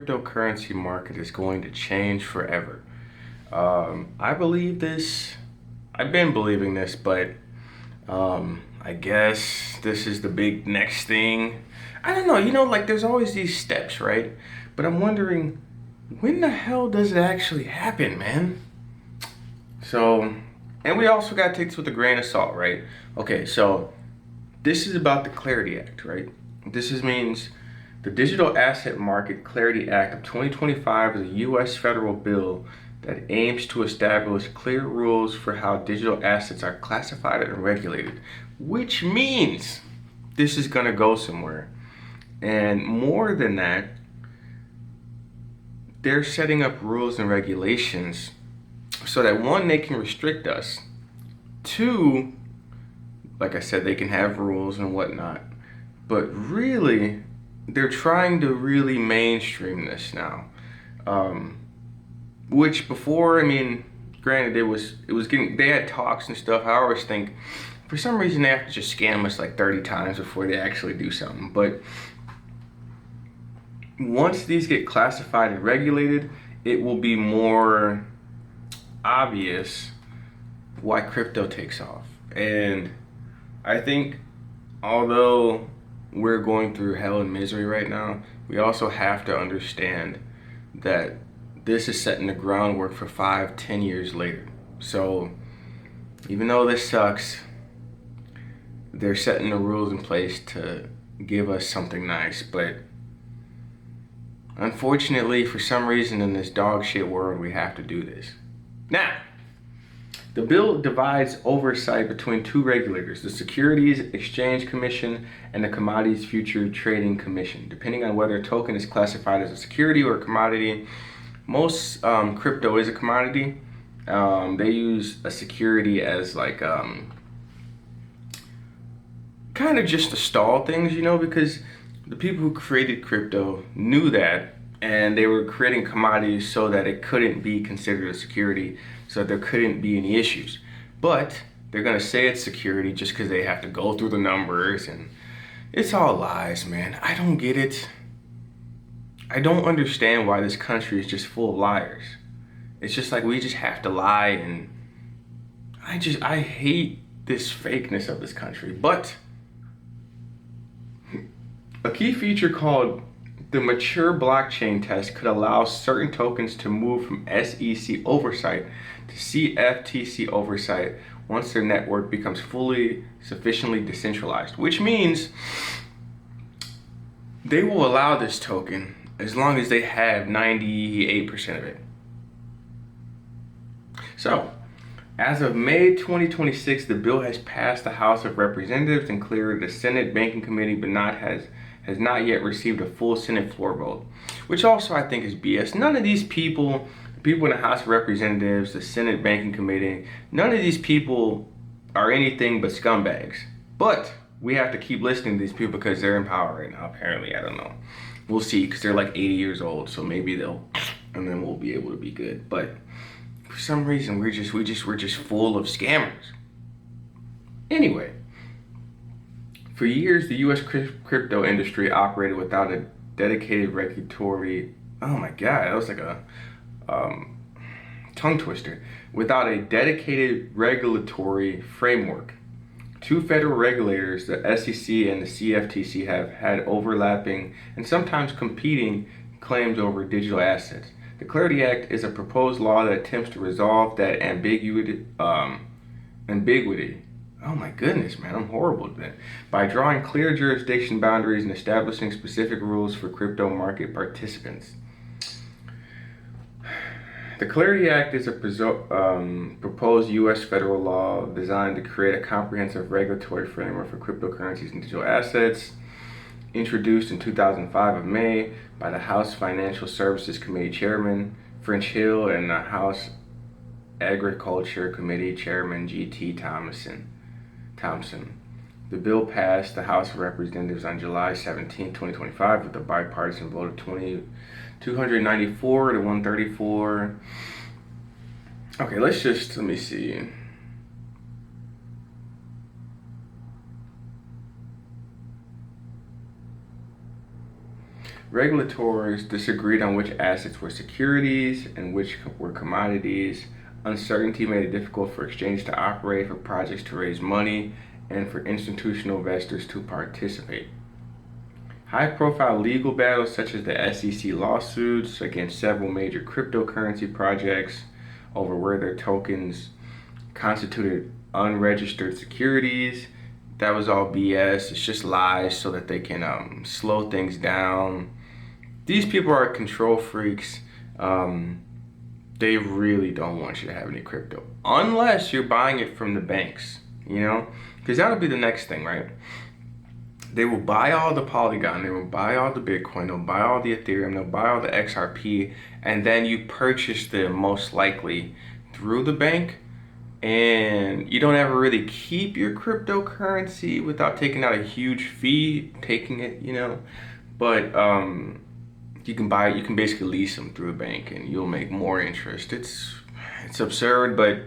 Cryptocurrency market is going to change forever. I believe this. I've been believing this, but I guess this is the big next thing. I don't know. Like there's always these steps, right? But I'm wondering, when the hell does it actually happen, man? So, and we also got to take this with a grain of salt, right? Okay, so this is about the Clarity Act, right? Means the Digital Asset Market Clarity Act of 2025 is a U.S. federal bill that aims to establish clear rules for how digital assets are classified and regulated, which means this is going to go somewhere. And more than that, they're setting up rules and regulations so that one, they can restrict us. Two, like I said, they can have rules and whatnot. But really, they're trying to really mainstream this now. Which before, granted, it was getting, they had talks and stuff. I always think, for some reason, they have to just scam us like 30 times before they actually do something. But once these get classified and regulated, it will be more obvious why crypto takes off. And I think, although we're going through hell and misery right now, we also have to understand that this is setting the groundwork for 5, 10 years later. So even though this sucks, they're setting the rules in place to give us something nice. But unfortunately, for some reason in this dog shit world, we have to do this. Now, the bill divides oversight between two regulators, the Securities Exchange Commission and the Commodities Future Trading Commission. Depending on whether a token is classified as a security or a commodity, most crypto is a commodity. They use a security as like kind of just to stall things, because the people who created crypto knew that, and they were creating commodities so that it couldn't be considered a security, so that there couldn't be any issues. But they're gonna say it's security just because they have to go through the numbers, and it's all lies, man. I don't get it. I don't understand why this country is just full of liars. It's just like we just have to lie, and I hate this fakeness of this country. But a key feature called the mature blockchain test could allow certain tokens to move from SEC oversight to CFTC oversight once their network becomes fully sufficiently decentralized, which means they will allow this token as long as they have 98% of it. So, as of May 2026, the bill has passed the House of Representatives and cleared the Senate Banking Committee, but has not yet received a full Senate floor vote, which also I think is BS. None of these people, the people in the House of Representatives, the Senate Banking Committee, none of these people are anything but scumbags. But we have to keep listening to these people because they're in power right now, apparently. I don't know. We'll see, because they're like 80 years old, so maybe they'll, and then we'll be able to be good. But for some reason, we're just full of scammers. Anyway, for years, the U.S. crypto industry operated without a dedicated regulatory. Oh my God, that was like a tongue twister. Without a dedicated regulatory framework. Two federal regulators, the SEC and the CFTC, have had overlapping and sometimes competing claims over digital assets. The Clarity Act is a proposed law that attempts to resolve that ambiguity. Oh my goodness, man, I'm horrible at that. By drawing clear jurisdiction boundaries and establishing specific rules for crypto market participants. The Clarity Act is a proposed U.S. federal law designed to create a comprehensive regulatory framework for cryptocurrencies and digital assets, introduced in 2005 of May by the House Financial Services Committee Chairman French Hill and the House Agriculture Committee Chairman G.T. Thompson. The bill passed the House of Representatives on July 17, 2025 with a bipartisan vote of 294 to 134. Okay, let me see. Regulators disagreed on which assets were securities and which were commodities. Uncertainty made it difficult for exchanges to operate, for projects to raise money, and for institutional investors to participate. High-profile legal battles such as the SEC lawsuits against several major cryptocurrency projects over where their tokens constituted unregistered securities. That was all BS. It's just lies so that they can slow things down. These people are control freaks. They really don't want you to have any crypto unless you're buying it from the banks, because that'll be the next thing, right? They will buy all the Polygon, they will buy all the Bitcoin, they'll buy all the Ethereum, they'll buy all the XRP, and then you purchase them most likely through the bank, and you don't ever really keep your cryptocurrency without taking out a huge fee, taking it, but you can basically lease them through a bank and you'll make more interest. It's absurd, but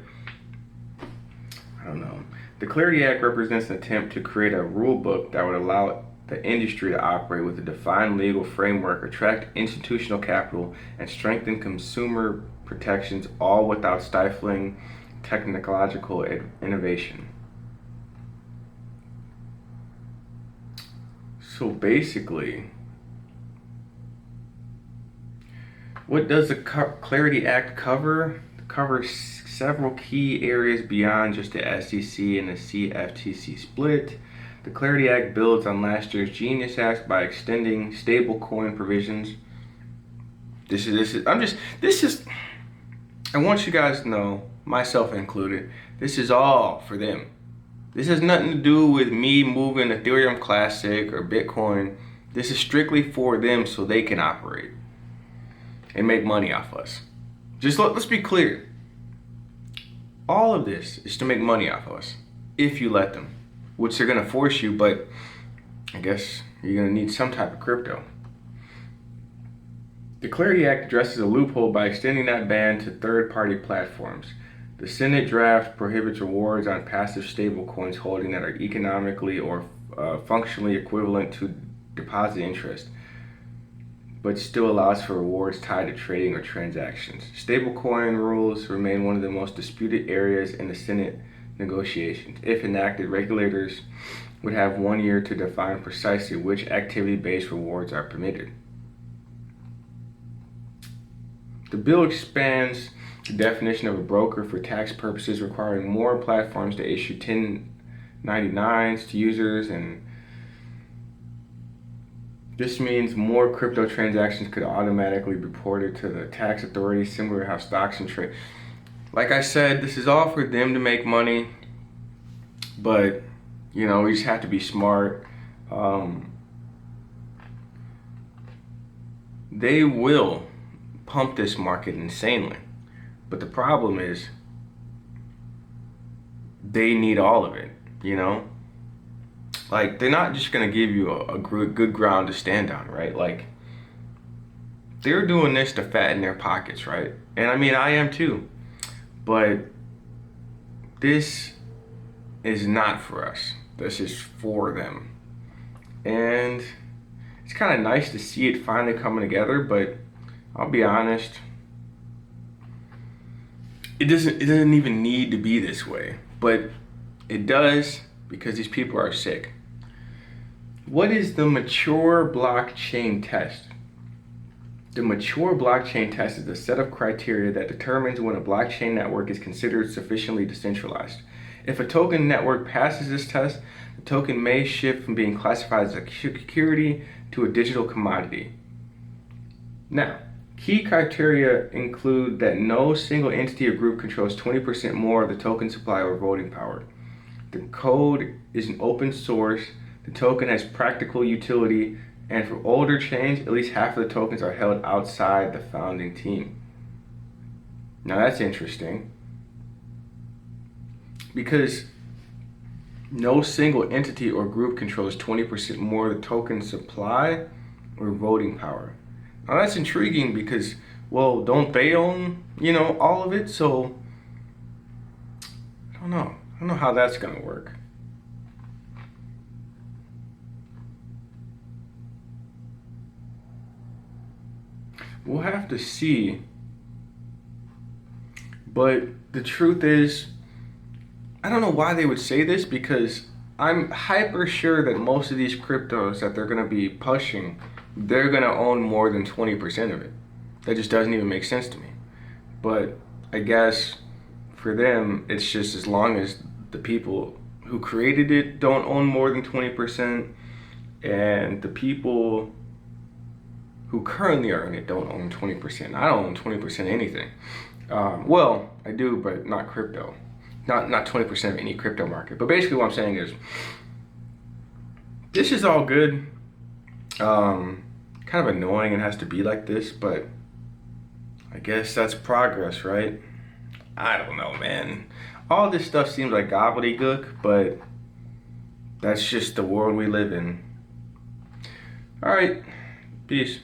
I don't know. The Clarity Act represents an attempt to create a rule book that would allow the industry to operate with a defined legal framework, attract institutional capital, and strengthen consumer protections, all without stifling technological innovation. So basically, what does the Clarity Act cover? It covers several key areas beyond just the SEC and the CFTC split. The Clarity Act builds on last year's Genius Act by extending stablecoin provisions. I want you guys to know, myself included, this is all for them. This has nothing to do with me moving Ethereum Classic or Bitcoin. This is strictly for them so they can operate and make money off us. Let's be clear. All of this is to make money off of us, if you let them, which they're gonna force you, but I guess you're gonna need some type of crypto. The Clarity Act addresses a loophole by extending that ban to third-party platforms. The Senate draft prohibits rewards on passive stablecoins holding that are economically or functionally equivalent to deposit interest, but still allows for rewards tied to trading or transactions. Stablecoin rules remain one of the most disputed areas in the Senate negotiations. If enacted, regulators would have 1 year to define precisely which activity-based rewards are permitted. The bill expands the definition of a broker for tax purposes, requiring more platforms to issue 1099s to users, and this means more crypto transactions could automatically be reported to the tax authorities, similar to how stocks and trade. Like I said, this is all for them to make money, but we just have to be smart. They will pump this market insanely, but the problem is they need all of it, Like, they're not just going to give you a good ground to stand on, right? Like, they're doing this to fatten their pockets, right? And I mean, I am too. But this is not for us. This is for them. And it's kind of nice to see it finally coming together, but I'll be honest, it doesn't even need to be this way. But it does, because these people are sick. What is the mature blockchain test? The mature blockchain test is a set of criteria that determines when a blockchain network is considered sufficiently decentralized. If a token network passes this test, the token may shift from being classified as a security to a digital commodity. Now, key criteria include that no single entity or group controls 20% more of the token supply or voting power. The code is an open source. The token has practical utility, and for older chains, at least half of the tokens are held outside the founding team. Now that's interesting, because no single entity or group controls 20% more of the token supply or voting power. Now that's intriguing because, well, don't they own, all of it? So I don't know how that's gonna work. We'll have to see. But the truth is, I don't know why they would say this because I'm hyper sure that most of these cryptos that they're going to be pushing, they're going to own more than 20% of it. That just doesn't even make sense to me. But I guess for them, it's just as long as the people who created it don't own more than 20%, and the people who currently earn it don't own 20%. I don't own 20% anything. Well, I do, but not crypto. Not 20% of any crypto market. But basically what I'm saying is, this is all good. Kind of annoying it has to be like this, but I guess that's progress, right? I don't know, man. All this stuff seems like gobbledygook, but that's just the world we live in. All right, peace.